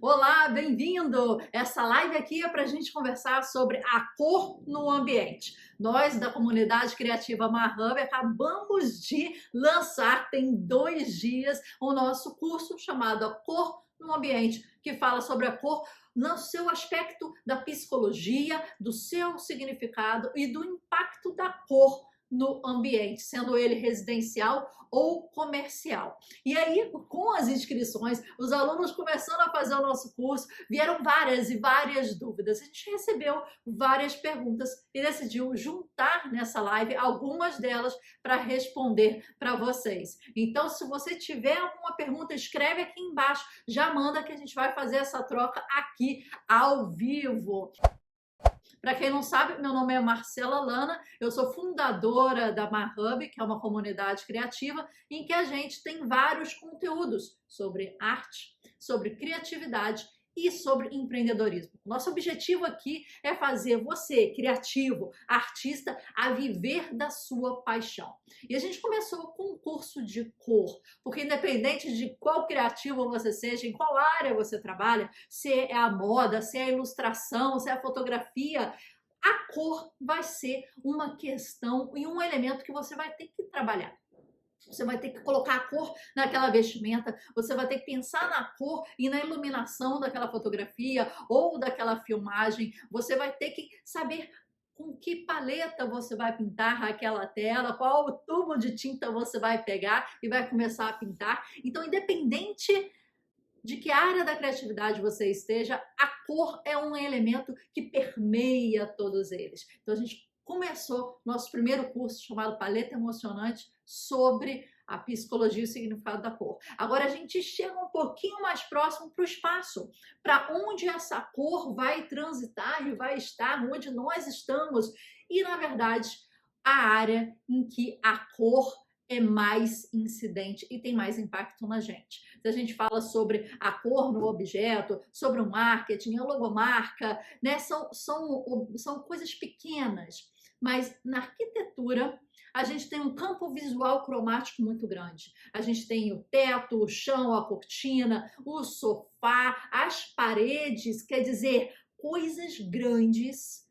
Olá, bem-vindo! Essa live aqui é para a gente conversar sobre a cor no ambiente. Nós, da comunidade criativa Marhub, acabamos de lançar, tem 2 dias, o nosso curso chamado A Cor no Ambiente, que fala sobre a cor no seu aspecto da psicologia, do seu significado e do impacto da cor no ambiente, sendo ele residencial ou comercial. E aí, com as inscrições, os alunos começando a fazer o nosso curso, vieram várias e várias dúvidas. A gente recebeu várias perguntas e decidiu juntar nessa live algumas delas para responder para vocês. Então, se você tiver alguma pergunta, escreve aqui embaixo, já manda que a gente vai fazer essa troca aqui ao vivo. Para quem não sabe, meu nome é Marcela Lana, eu sou fundadora da Marhub, que é uma comunidade criativa em que a gente tem vários conteúdos sobre arte, sobre criatividade e sobre empreendedorismo. Nosso objetivo aqui é fazer você, criativo, artista, a viver da sua paixão. E a gente começou com um curso de cor, porque independente de qual criativo você seja, em qual área você trabalha, se é a moda, se é a ilustração, se é a fotografia, a cor vai ser uma questão e um elemento que você vai ter que trabalhar. Você vai ter que colocar a cor naquela vestimenta, você vai ter que pensar na cor e na iluminação daquela fotografia ou daquela filmagem, você vai ter que saber com que paleta você vai pintar aquela tela, qual tubo de tinta você vai pegar e vai começar a pintar. Então, independente de que área da criatividade você esteja, a cor é um elemento que permeia todos eles. Então, a gente começou nosso primeiro curso chamado Paleta Emocionante sobre a psicologia e o significado da cor. Agora a gente chega um pouquinho mais próximo para o espaço, para onde essa cor vai transitar e vai estar, onde nós estamos. E, na verdade, a área em que a cor é mais incidente e tem mais impacto na gente. Se a gente fala sobre a cor no objeto, sobre o marketing, a logomarca, né, são coisas pequenas, mas na arquitetura a gente tem um campo visual cromático muito grande. A gente tem o teto, o chão, a cortina, o sofá, as paredes, quer dizer, coisas grandes,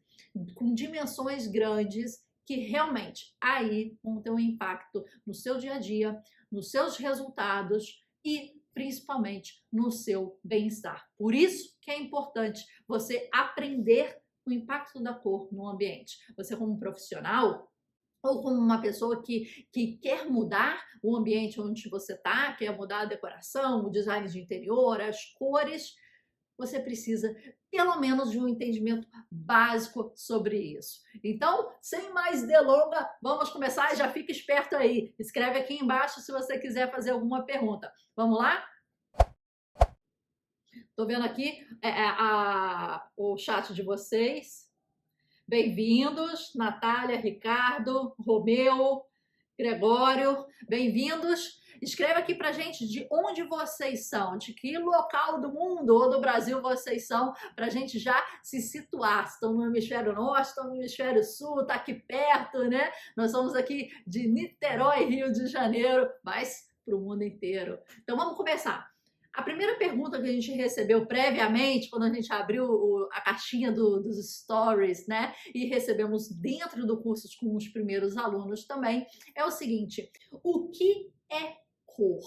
com dimensões grandes, que realmente aí vão ter um impacto no seu dia a dia, nos seus resultados e principalmente no seu bem-estar. Por isso que é importante você aprender o impacto da cor no ambiente. Você, como profissional, ou como uma pessoa que quer mudar o ambiente onde você está, quer mudar a decoração, o design de interior, as cores, você precisa pelo menos de um entendimento básico sobre isso. Então, sem mais delonga, vamos começar. Já fica esperto aí. Escreve aqui embaixo se você quiser fazer alguma pergunta. Vamos lá? Estou vendo aqui o chat de vocês. Bem-vindos, Natália, Ricardo, Romeu, Gregório, bem-vindos. Escreva aqui pra gente de onde vocês são, de que local do mundo ou do Brasil vocês são, pra gente já se situar. Estão no hemisfério norte, estão no hemisfério sul, tá aqui perto, né? Nós somos aqui de Niterói, Rio de Janeiro, mas pro mundo inteiro. Então vamos começar. A primeira pergunta que a gente recebeu previamente, quando a gente abriu a caixinha dos stories, né, e recebemos dentro do curso com os primeiros alunos também, é o seguinte: o que é cor?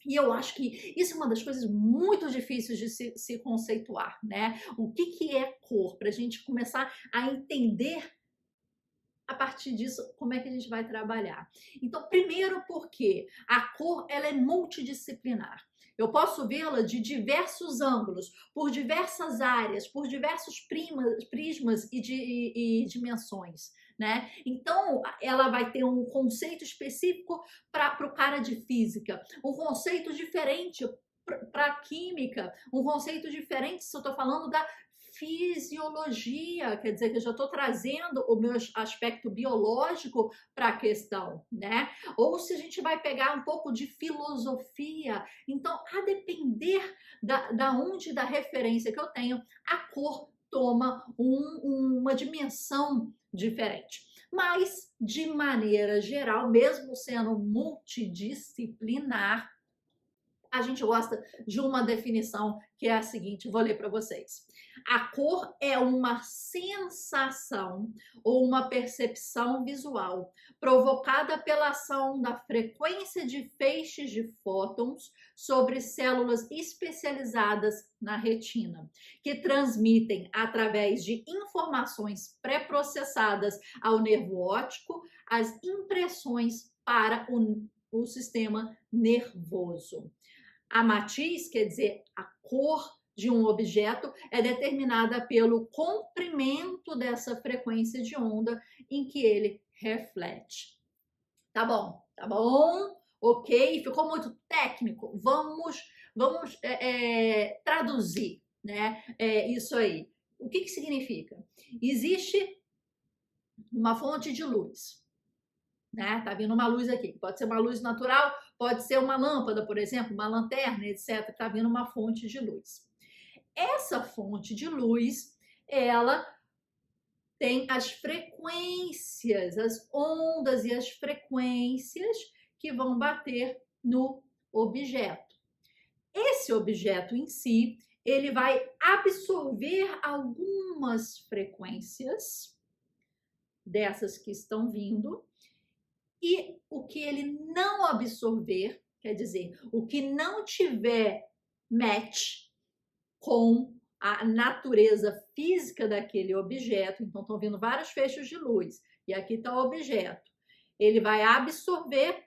E eu acho que isso é uma das coisas muito difíceis de se conceituar, né? O que é cor? Para a gente começar a entender a partir disso, como é que a gente vai trabalhar? Então, primeiro porque a cor ela é multidisciplinar. Eu posso vê-la de diversos ângulos, por diversas áreas, por diversos prismas e dimensões, né? Então, ela vai ter um conceito específico para o cara de física, um conceito diferente para química, um conceito diferente se eu estou falando da fisiologia, quer dizer que eu já estou trazendo o meu aspecto biológico para a questão, né? Ou se a gente vai pegar um pouco de filosofia, então, a depender da onde, da referência que eu tenho, a cor toma uma dimensão diferente. Mas, de maneira geral, mesmo sendo multidisciplinar, A gente gosta de uma definição que é a seguinte, vou ler para vocês. A cor é uma sensação ou uma percepção visual provocada pela ação da frequência de feixes de fótons sobre células especializadas na retina, que transmitem através de informações pré-processadas ao nervo óptico as impressões para o sistema nervoso. A matiz, quer dizer, a cor de um objeto, é determinada pelo comprimento dessa frequência de onda em que ele reflete. Tá bom? Tá bom? Ok? Ficou muito técnico? Vamos traduzir, né? Isso aí. O que significa? Existe uma fonte de luz, né? Tá vindo uma luz aqui. Pode ser uma luz natural, pode ser uma lâmpada, por exemplo, uma lanterna, etc. Tá vindo uma fonte de luz. Essa fonte de luz, ela tem as frequências, as ondas e as frequências que vão bater no objeto. Esse objeto em si, ele vai absorver algumas frequências dessas que estão vindo, e o que ele não absorver, quer dizer, o que não tiver match com a natureza física daquele objeto, então estão vindo vários feixes de luz, e aqui está o objeto. Ele vai absorver,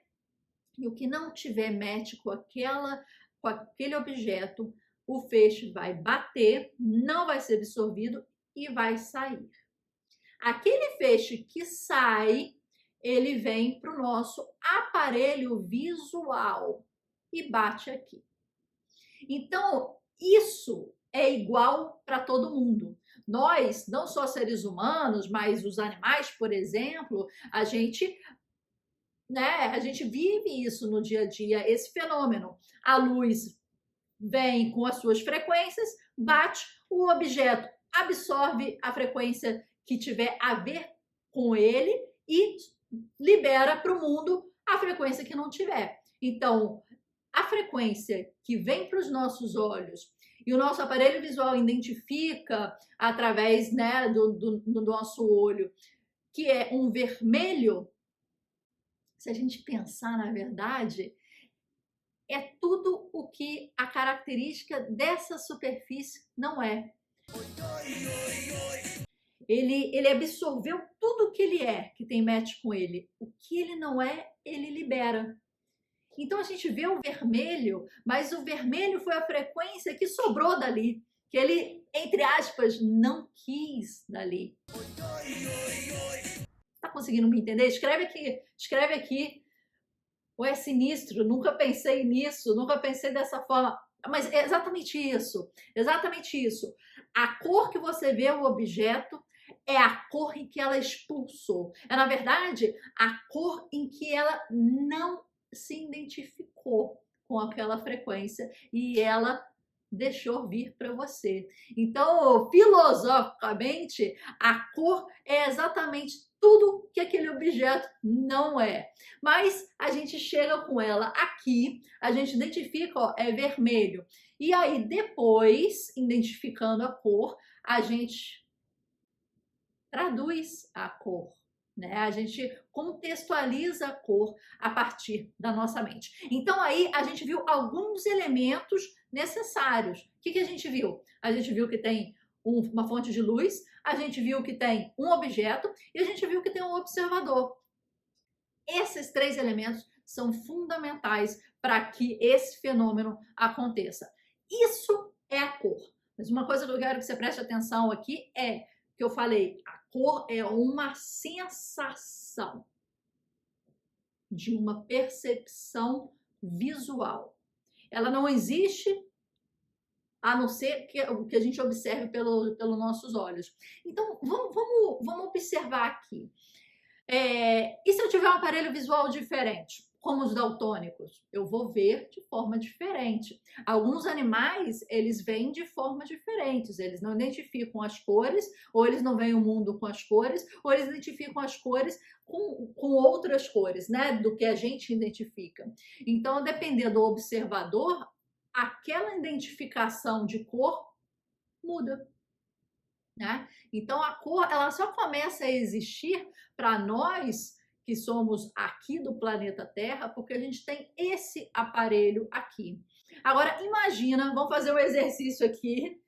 e o que não tiver match com aquele objeto, o feixe vai bater, não vai ser absorvido e vai sair. Aquele feixe que sai, ele vem para o nosso aparelho visual e bate aqui. Então, isso é igual para todo mundo. Nós, não só seres humanos, mas os animais, por exemplo, a gente vive isso no dia a dia, esse fenômeno. A luz vem com as suas frequências, bate, o objeto absorve a frequência que tiver a ver com ele e libera para o mundo a frequência que não tiver. Então, a frequência que vem para os nossos olhos e o nosso aparelho visual identifica através, né, do nosso olho, que é um vermelho, se a gente pensar na verdade, é tudo o que a característica dessa superfície não é. Ele absorveu tudo que ele é, que tem match com ele. O que ele não é, ele libera. Então a gente vê o vermelho, mas o vermelho foi a frequência que sobrou dali, que ele, entre aspas, não quis dali. Tá conseguindo me entender? Escreve aqui. Ou é sinistro, nunca pensei nisso, nunca pensei dessa forma. Mas é exatamente isso, exatamente isso. A cor que você vê o objeto é a cor em que ela expulsou. É, na verdade, a cor em que ela não se identificou com aquela frequência e ela deixou vir para você. Então, filosoficamente, a cor é exatamente tudo que aquele objeto não é. Mas a gente chega com ela aqui, a gente identifica, ó, é vermelho. E aí, depois, identificando a cor, a gente traduz a cor, né? A gente contextualiza a cor a partir da nossa mente. Então aí a gente viu alguns elementos necessários. O que a gente viu? A gente viu que tem uma fonte de luz, a gente viu que tem um objeto e a gente viu que tem um observador. Esses três elementos são fundamentais para que esse fenômeno aconteça. Isso é a cor. Mas uma coisa que eu quero que você preste atenção aqui é que eu falei, a cor é uma sensação de uma percepção visual. Ela não existe a não ser que a gente observe pelos nossos olhos. Então, vamos observar aqui. E se eu tiver um aparelho visual diferente, como os daltônicos? Eu vou ver de forma diferente. Alguns animais, eles veem de forma diferentes. Eles não identificam as cores, ou eles não veem o mundo com as cores, ou eles identificam as cores com outras cores, né? Do que a gente identifica. Então, dependendo do observador, aquela identificação de cor muda, né? Então a cor ela só começa a existir para nós que somos aqui do planeta Terra, porque a gente tem esse aparelho aqui. Agora imagina, vamos fazer um exercício aqui.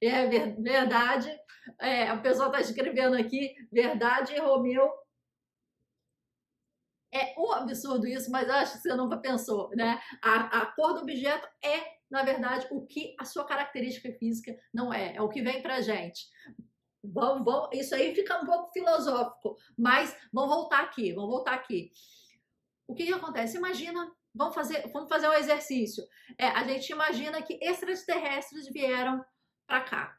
É verdade. A pessoa está escrevendo aqui, verdade, Romeu. É um absurdo isso, mas eu acho que você nunca pensou, né? A cor do objeto é, na verdade, o que a sua característica física não é. É o que vem pra gente. Isso aí fica um pouco filosófico, mas vamos voltar aqui, vamos voltar aqui. O que acontece? Imagina, vamos fazer um exercício. A gente imagina que extraterrestres vieram para cá.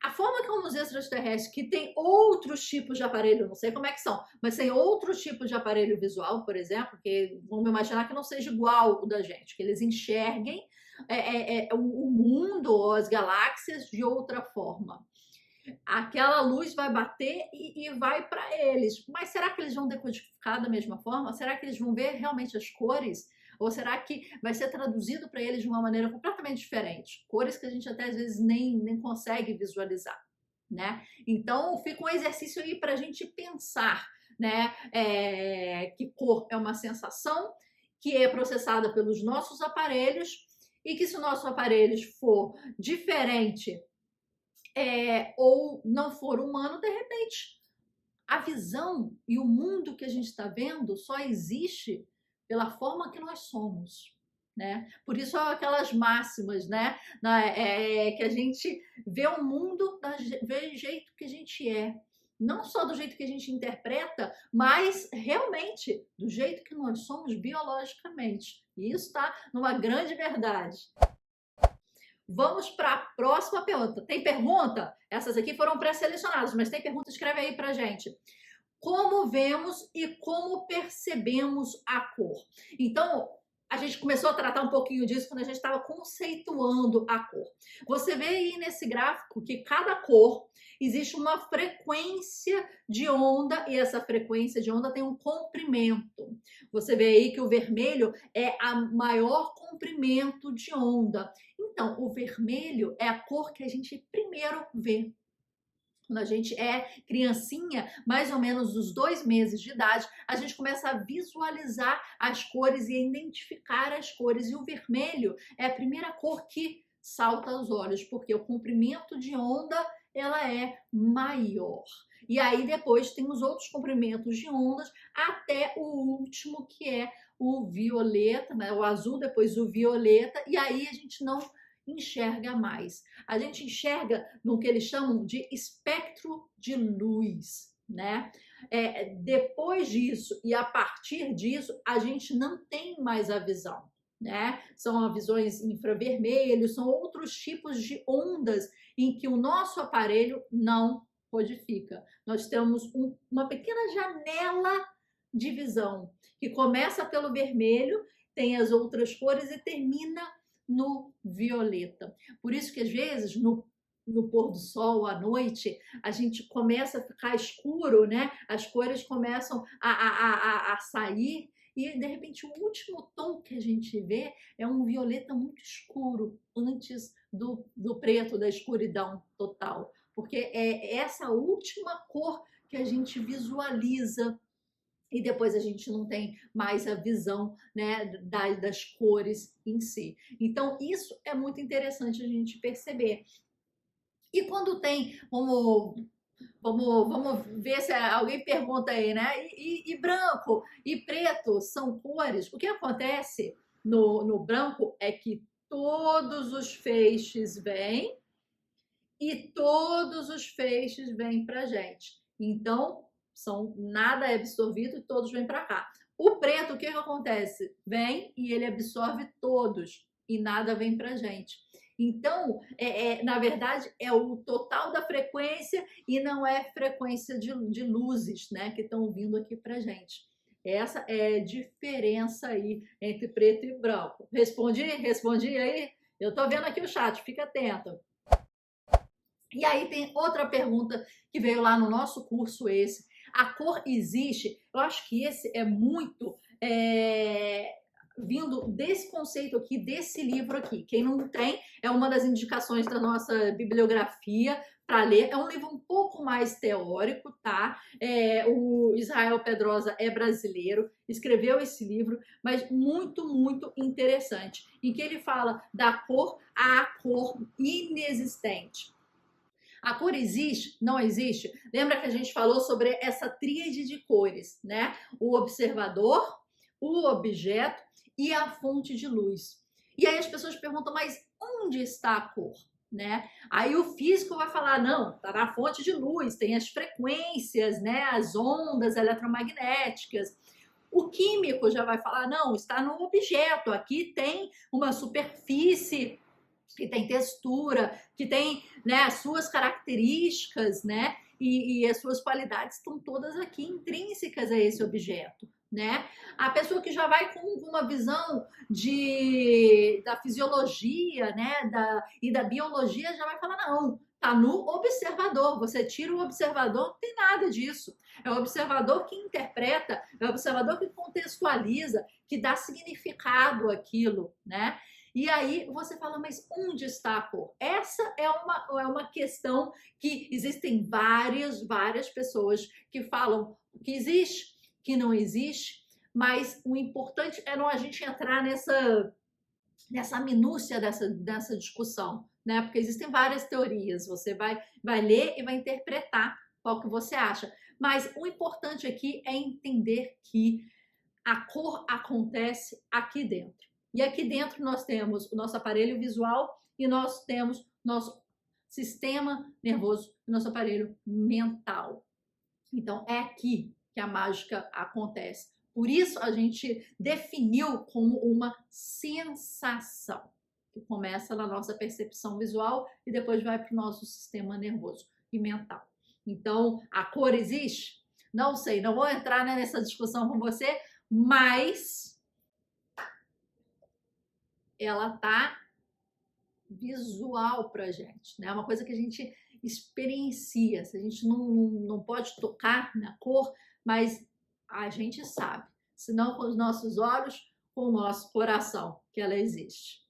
A forma como os extraterrestres, que tem outros tipos de aparelho, não sei como é que são, mas tem outros tipos de aparelho visual, por exemplo, que vamos imaginar que não seja igual o da gente, que eles enxerguem o mundo, as galáxias de outra forma. Aquela luz vai bater e vai para eles. Mas será que eles vão decodificar da mesma forma? Será que eles vão ver realmente as cores? Ou será que vai ser traduzido para eles de uma maneira completamente diferente? Cores que a gente até às vezes nem consegue visualizar, né? Então fica um exercício aí para a gente pensar, né? Que cor é uma sensação que é processada pelos nossos aparelhos e que se o nosso aparelho for diferente ou não for humano, de repente a visão e o mundo que a gente está vendo só existe pela forma que nós somos, né? Por isso aquelas máximas, né? Que a gente vê o mundo do jeito que a gente é. Não só do jeito que a gente interpreta, mas realmente do jeito que nós somos biologicamente. E isso está numa grande verdade. Vamos para a próxima pergunta. Tem pergunta? Essas aqui foram pré-selecionadas, mas tem pergunta? Escreve aí para gente. Como vemos e como percebemos a cor? Então, a gente começou a tratar um pouquinho disso quando a gente estava conceituando a cor. Você vê aí nesse gráfico que cada cor existe uma frequência de onda e essa frequência de onda tem um comprimento. Você vê aí que o vermelho é a maior comprimento de onda. Então, o vermelho é a cor que a gente primeiro vê. Quando a gente é criancinha, mais ou menos dos 2 meses de idade, a gente começa a visualizar as cores e a identificar as cores. E o vermelho é a primeira cor que salta aos olhos, porque o comprimento de onda ela é maior. E aí depois tem os outros comprimentos de ondas até o último, que é o violeta, né? O azul, depois o violeta, e aí a gente não enxerga mais. A gente enxerga no que eles chamam de espectro de luz, né? Depois disso e a partir disso, a gente não tem mais a visão, né? São visões infravermelho, são outros tipos de ondas em que o nosso aparelho não codifica. Nós temos uma pequena janela de visão que começa pelo vermelho, tem as outras cores e termina no violeta. Por isso que às vezes no pôr do sol à noite a gente começa a ficar escuro, né? As cores começam a sair e de repente o último tom que a gente vê é um violeta muito escuro antes do preto, da escuridão total, porque é essa última cor que a gente visualiza e depois a gente não tem mais a visão, né, das cores em si. Então, isso é muito interessante a gente perceber. E quando tem, vamos ver se alguém pergunta aí, né? E branco e preto são cores. O que acontece no branco é que todos os feixes vêm e todos os feixes vêm para gente. Então, nada é absorvido e todos vêm para cá. O preto, o que acontece? Vem e ele absorve todos e nada vem para gente. Então, na verdade, é o total da frequência e não é frequência de luzes, né, que estão vindo aqui para gente. Essa é a diferença aí entre preto e branco. Respondi aí? Eu estou vendo aqui o chat, fica atento. E aí tem outra pergunta que veio lá no nosso curso esse. A cor existe? Eu acho que esse é muito vindo desse conceito aqui, desse livro aqui. Quem não tem, é uma das indicações da nossa bibliografia para ler. É um livro um pouco mais teórico, tá? O Israel Pedrosa é brasileiro, escreveu esse livro, mas muito, muito interessante, em que ele fala da cor à cor inexistente. A cor existe? Não existe? Lembra que a gente falou sobre essa tríade de cores, né? O observador, o objeto e a fonte de luz. E aí as pessoas perguntam, mas onde está a cor? Né? Aí o físico vai falar, não, está na fonte de luz, tem as frequências, né? As ondas eletromagnéticas. O químico já vai falar, não, está no objeto, aqui tem uma superfície que tem textura, que tem, né, as suas características, né, e as suas qualidades estão todas aqui intrínsecas a esse objeto, né? A pessoa que já vai com uma visão da fisiologia, né, e da biologia já vai falar, não, tá no observador, você tira o observador, não tem nada disso. É o observador que interpreta, é o observador que contextualiza, que dá significado àquilo, né? E aí você fala, mas onde está a cor? Essa é uma questão que existem várias pessoas que falam que existe, que não existe, mas o importante é não a gente entrar nessa minúcia dessa discussão, né? Porque existem várias teorias, você vai ler e vai interpretar qual que você acha. Mas o importante aqui é entender que a cor acontece aqui dentro. E aqui dentro nós temos o nosso aparelho visual e nós temos nosso sistema nervoso, nosso aparelho mental. Então é aqui que a mágica acontece. Por isso a gente definiu como uma sensação, que começa na nossa percepção visual e depois vai para o nosso sistema nervoso e mental. Então, a cor existe? Não sei, não vou entrar nessa discussão com você, mas ela tá visual pra gente, né? É uma coisa que a gente experiencia. A gente não pode tocar na cor, mas a gente sabe. Se não com os nossos olhos, com o nosso coração, que ela existe.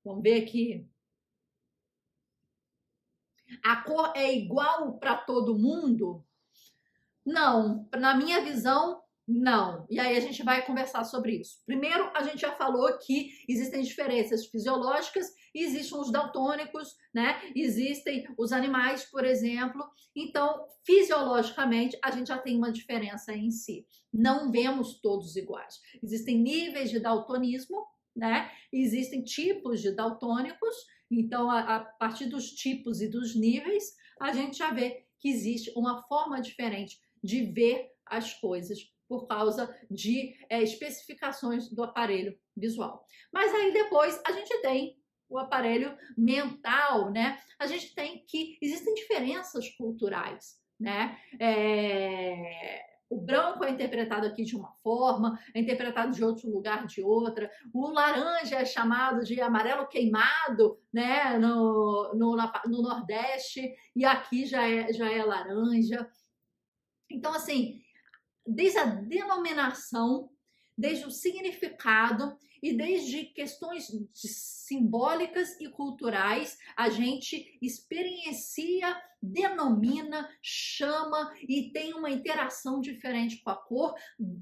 Vamos ver aqui. A cor é igual para todo mundo? Não, na minha visão, não. E aí a gente vai conversar sobre isso. Primeiro, a gente já falou que existem diferenças fisiológicas, existem os daltônicos, né? Existem os animais, por exemplo. Então, fisiologicamente, a gente já tem uma diferença em si. Não vemos todos iguais. Existem níveis de daltonismo, né? Existem tipos de daltônicos. Então, a partir dos tipos e dos níveis, a gente já vê que existe uma forma diferente de ver as coisas por causa de especificações do aparelho visual. Mas aí depois a gente tem o aparelho mental, né? A gente tem que existem diferenças culturais, né? O branco é interpretado aqui de uma forma, é interpretado de outro lugar de outra. O laranja é chamado de amarelo queimado, né? No Nordeste, e aqui já é laranja. Então, assim, desde a denominação, desde o significado e desde questões simbólicas e culturais, a gente experiencia, denomina, chama e tem uma interação diferente com a cor,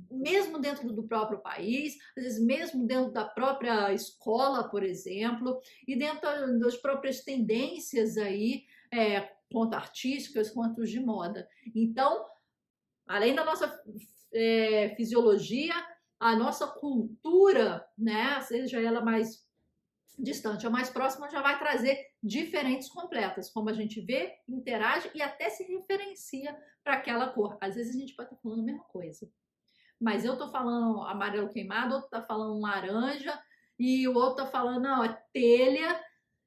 mesmo dentro do próprio país, às vezes mesmo dentro da própria escola, por exemplo, e dentro das próprias tendências aí, quanto artísticas, quanto de moda. Então, além da nossa fisiologia, a nossa cultura, né, seja ela mais distante ou mais próxima, já vai trazer diferentes completas, como a gente vê, interage e até se referencia para aquela cor. Às vezes a gente pode estar falando a mesma coisa, mas eu estou falando amarelo queimado, outro está falando laranja e o outro está falando, não, é telha,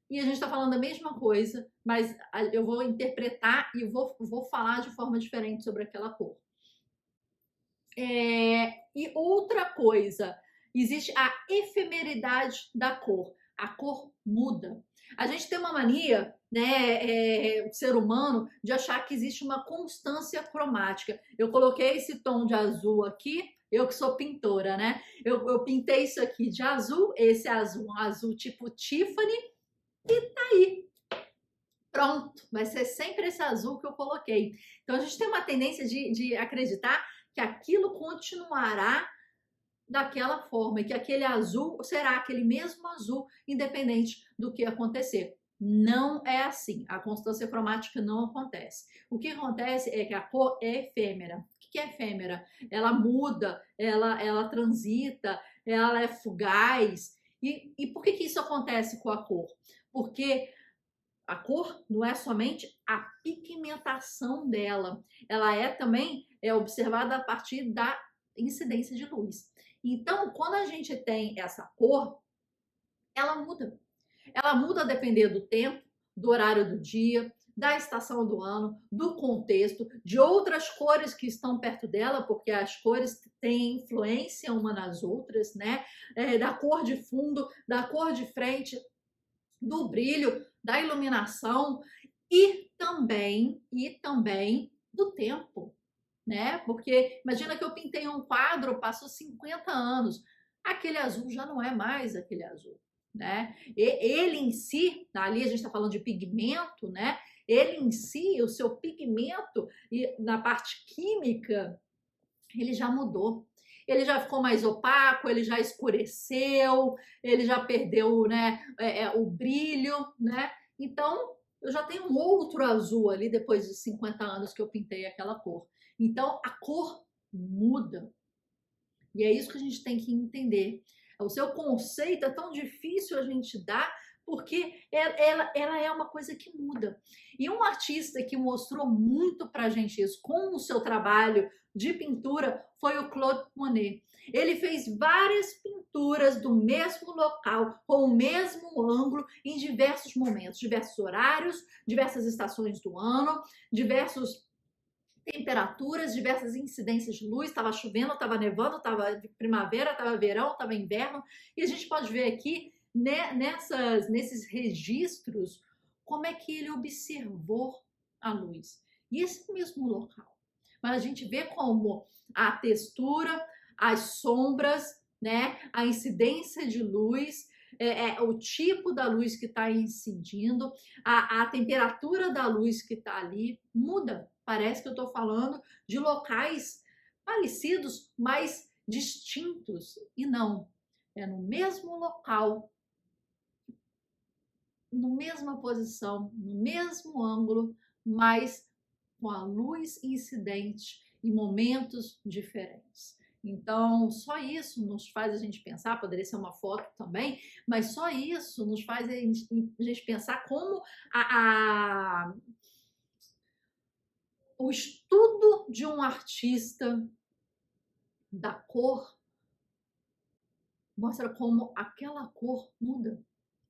e a gente está falando a mesma coisa, mas eu vou interpretar e vou falar de forma diferente sobre aquela cor. E outra coisa, existe a efemeridade da cor. A cor muda. A gente tem uma mania, né, o ser humano, de achar que existe uma constância cromática. Eu coloquei esse tom de azul aqui, Eu que sou pintora, né? Eu pintei isso aqui de azul, esse azul, um azul tipo Tiffany, e tá aí. Pronto, vai ser sempre esse azul que eu coloquei. Então a gente tem uma tendência de acreditar que aquilo continuará daquela forma e que aquele azul será aquele mesmo azul, independente do que acontecer. Não é assim. A constância cromática não acontece. O que acontece é que a cor é efêmera. O que é efêmera? Ela muda, ela transita, ela é fugaz. E por que isso acontece com a cor? Porque a cor não é somente a pigmentação dela, ela é também observada a partir da incidência de luz. Então, quando a gente tem essa cor, ela muda. Ela muda a depender do tempo, do horário do dia, da estação do ano, do contexto, de outras cores que estão perto dela, porque as cores têm influência uma nas outras, né? Da cor de fundo, da cor de frente, do brilho, da iluminação e também do tempo, né? Porque imagina que eu pintei um quadro, passou 50 anos, aquele azul já não é mais aquele azul, né? E ele em si, ali a gente está falando de pigmento, né? Ele em si, o seu pigmento e na parte química, ele já mudou. Ele já ficou mais opaco, ele já escureceu, ele já perdeu, né, o brilho, né? Então, eu já tenho um outro azul ali depois de 50 anos que eu pintei aquela cor. Então, a cor muda. E é isso que a gente tem que entender. O seu conceito é tão difícil a gente dar porque ela é uma coisa que muda. E um artista que mostrou muito pra gente isso com o seu trabalho de pintura foi o Claude Monet. Ele fez várias pinturas do mesmo local, com o mesmo ângulo, em diversos momentos, diversos horários, diversas estações do ano, diversos temperaturas, diversas incidências de luz, estava chovendo, estava nevando, estava primavera, estava verão, estava inverno, e a gente pode ver aqui, né, nesses registros, como é que ele observou a luz. E esse mesmo local. Mas a gente vê como a textura, as sombras, né, a incidência de luz, o tipo da luz que está incidindo, a temperatura da luz que está ali muda. Parece que eu estou falando de locais parecidos, mas distintos. E não, é no mesmo local, na mesma posição, no mesmo ângulo, mas com a luz incidente em momentos diferentes. Então, só isso nos faz a gente pensar, poderia ser uma foto também, mas só isso nos faz a gente pensar como o estudo de um artista da cor mostra como aquela cor muda.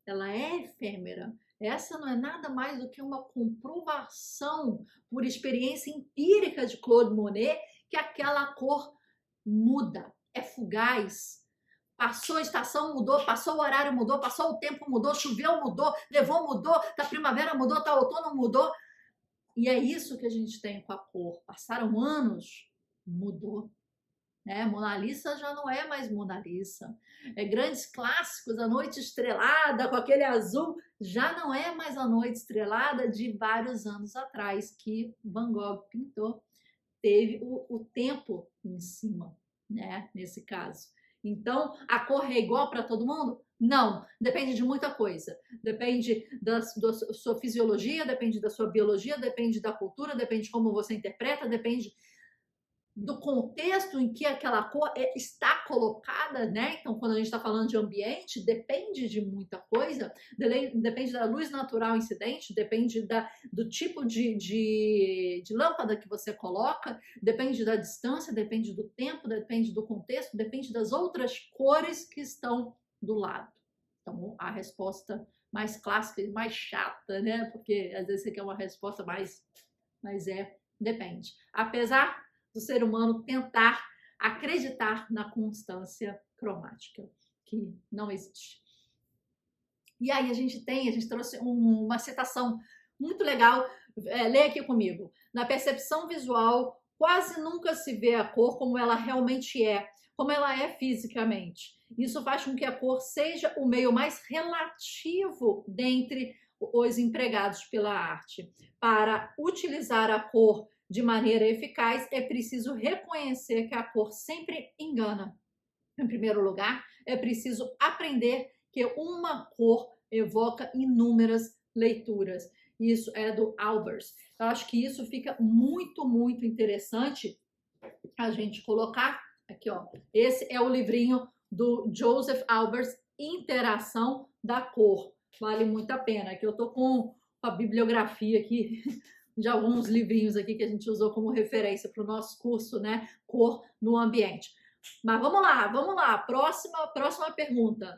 Ela é efêmera. Essa não é nada mais do que uma comprovação por experiência empírica de Claude Monet que aquela cor muda, é fugaz. Passou a estação, mudou, passou o horário, mudou, passou o tempo, mudou, choveu, mudou, nevou, mudou, da primavera mudou, da outono mudou. E é isso que a gente tem com a cor. Passaram anos, mudou. Mona Lisa já não é mais Mona Lisa. Grandes clássicos, A Noite Estrelada, com aquele azul, já não é mais A Noite Estrelada de vários anos atrás, que Van Gogh pintou. Teve o tempo em cima, né? Nesse caso. Então, a cor é igual para todo mundo? Não, depende de muita coisa. Depende da sua fisiologia, depende da sua biologia, depende da cultura, depende de como você interpreta, depende do contexto em que aquela cor está colocada, né? Então, quando a gente está falando de ambiente, depende de muita coisa, depende da luz natural incidente, depende do tipo de lâmpada que você coloca, depende da distância, depende do tempo, depende do contexto, depende das outras cores que estão do lado. Então, a resposta mais clássica e mais chata, né? Porque às vezes você quer uma resposta mais depende. Apesar do ser humano tentar acreditar na constância cromática, que não existe. E aí a gente trouxe uma citação muito legal, leia aqui comigo. Na percepção visual, quase nunca se vê a cor como ela realmente é, como ela é fisicamente. Isso faz com que a cor seja o meio mais relativo dentre os empregados pela arte. Para utilizar a cor de maneira eficaz, é preciso reconhecer que a cor sempre engana. Em primeiro lugar, é preciso aprender que uma cor evoca inúmeras leituras. Isso é do Albers. Eu acho que isso fica muito interessante a gente colocar aqui, ó. Esse é o livrinho do Joseph Albers, Interação da Cor. Vale muito a pena. Aqui eu tô com a bibliografia aqui de alguns livrinhos aqui que a gente usou como referência para o nosso curso, né? Cor no ambiente. Mas vamos lá. Próxima pergunta.